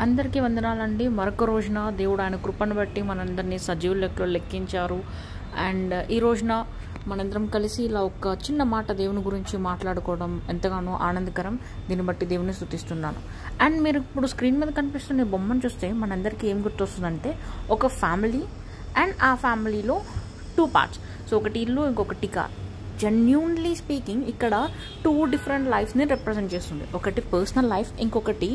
అందరికీ వందనాలండి. మరొక రోజున దేవుడు ఆయన కృపను బట్టి మనందరినీ సజీవుల లెక్కలో లెక్కించారు. అండ్ ఈ రోజున మనందరం కలిసి ఇలా ఒక చిన్న మాట దేవుని గురించి మాట్లాడుకోవడం ఎంతగానో ఆనందకరం. దీన్ని బట్టి దేవుని స్తుతిస్తున్నాను. అండ్ మీరు ఇప్పుడు స్క్రీన్ మీద కనిపిస్తున్న బొమ్మను చూస్తే మనందరికీ ఏం గుర్తొస్తుందంటే ఒక ఫ్యామిలీ అండ్ ఆ ఫ్యామిలీలో 2 పార్ట్స్. సో ఒకటి ఇల్లు, ఇంకొకటి కార్. జెన్యూన్లీ స్పీకింగ్ ఇక్కడ 2 డిఫరెంట్ లైఫ్ని రిప్రజెంట్ చేస్తుంది. ఒకటి పర్సనల్ లైఫ్, ఇంకొకటి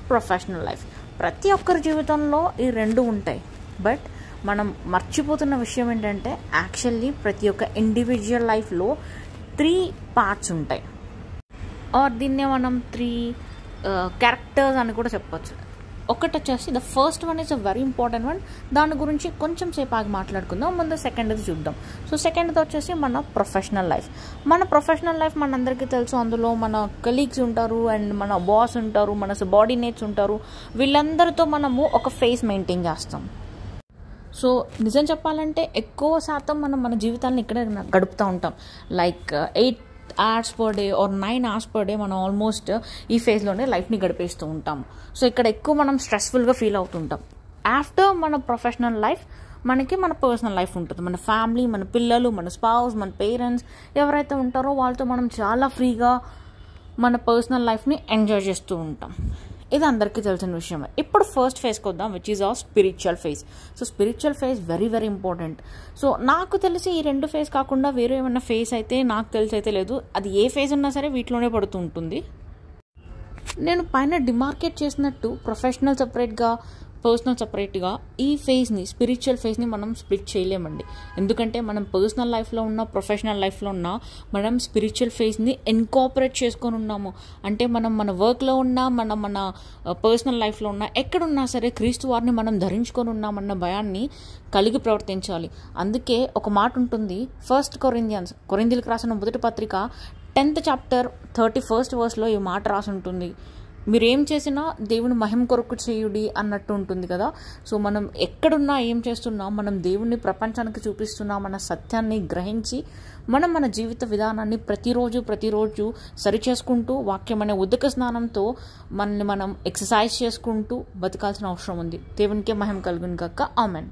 ప్రొఫెషనల్ లైఫ్. ప్రతి ఒక్కరి జీవితంలో ఈ 2 ఉంటాయి. బట్ మనం మర్చిపోతున్న విషయం ఏంటంటే యాక్చువల్లీ ప్రతి ఒక్క ఇండివిజువల్ లైఫ్లో 3 పార్ట్స్ ఉంటాయి. ఆర్ దీన్నే మనం 3 క్యారెక్టర్స్ అని కూడా చెప్పొచ్చు. ఒకటి వచ్చేసి the first one is a very important one. దాని గురించి కొంచెం సేపు ఆగి మాట్లాడుకుందాం. ముందు సెకండ్ది చూద్దాం. సో సెకండ్ది వచ్చేసి మన ప్రొఫెషనల్ లైఫ్. మన ప్రొఫెషనల్ లైఫ్ మనందరికీ తెలుసు. అందులో మన కలీగ్స్ ఉంటారు, అండ్ మన బాస్ ఉంటారు, మన సబార్డినేట్స్ ఉంటారు. వీళ్ళందరితో మనము ఒక ఫేస్ మెయింటైన్ చేస్తాం. సో నిజం చెప్పాలంటే ఎక్కువ శాతం మనం మన జీవితాలను ఇక్కడే గడుపుతూ ఉంటాం. Like 8 hours per day or 9 hours per day మనం ఆల్మోస్ట్ ఈ ఫేజ్లోనే లైఫ్ని గడిపేస్తూ ఉంటాం. సో ఇక్కడ ఎక్కువ మనం స్ట్రెస్ఫుల్గా ఫీల్ అవుతుంటాం. ఆఫ్టర్ మన ప్రొఫెషనల్ లైఫ్ మనకి మన పర్సనల్ లైఫ్ ఉంటుంది. మన ఫ్యామిలీ, మన పిల్లలు, మన స్పౌస్, మన పేరెంట్స్ ఎవరైతే ఉంటారో వాళ్ళతో మనం చాలా ఫ్రీగా మన పర్సనల్ లైఫ్ని ఎంజాయ్ చేస్తూ ఉంటాం. ఇది అందరికీ తెలిసిన విషయమే. ఇప్పుడు ఫస్ట్ ఫేజ్కి వద్దాం, which is our spiritual phase. So spiritual phase very very important. So నాకు తెలిసి ఈ 2 ఫేజ్ కాకుండా వేరే ఏమన్నా ఫేజ్ అయితే నాకు తెలిసి అయితే లేదు. అది ఏ ఫేజ్ ఉన్నా సరే వీటిలోనే పడుతూ ఉంటుంది. నేను పైన డిమార్కేట్ చేసినట్టు ప్రొఫెషనల్ సపరేట్గా, పర్సనల్ సపరేట్గా ఈ ఫేజ్ని, స్పిరిచువల్ ఫేజ్ని మనం స్ప్లిట్ చేయలేమండి. ఎందుకంటే మనం పర్సనల్ లైఫ్లో ఉన్న, ప్రొఫెషనల్ లైఫ్లో ఉన్న మనం స్పిరిచువల్ ఫేజ్ని ఇన్కాపరేట్ చేసుకొని ఉన్నాము. అంటే మనం మన వర్క్లో ఉన్నా, మన పర్సనల్ లైఫ్లో ఉన్నా, ఎక్కడున్నా సరే క్రీస్తు వారిని మనం ధరించుకొని ఉన్నామన్న భయాన్ని కలిగి ప్రవర్తించాలి. అందుకే ఒక మాట ఉంటుంది, 1 కొరింథీయులకు రాసిన మొదటి పత్రిక 10th chapter 31st verse ఈ మాట రాసి ఉంటుంది. మీరేం చేసినా దేవుని మహిమ కొరకు చేయుడి అన్నట్టు ఉంటుంది కదా. సో మనం ఎక్కడున్నా, ఏం చేస్తున్నా మనం దేవుణ్ణి ప్రపంచానికి చూపిస్తున్నా మన సత్యాన్ని గ్రహించి మన జీవిత విధానాన్ని ప్రతిరోజు సరిచేసుకుంటూ వాక్యమైన ఉదక స్నానంతో మనల్ని మనం ఎక్సర్సైజ్ చేసుకుంటూ బతకాల్సిన అవసరం ఉంది. దేవునికే మహిమ కలుగును గాక. ఆమెన్.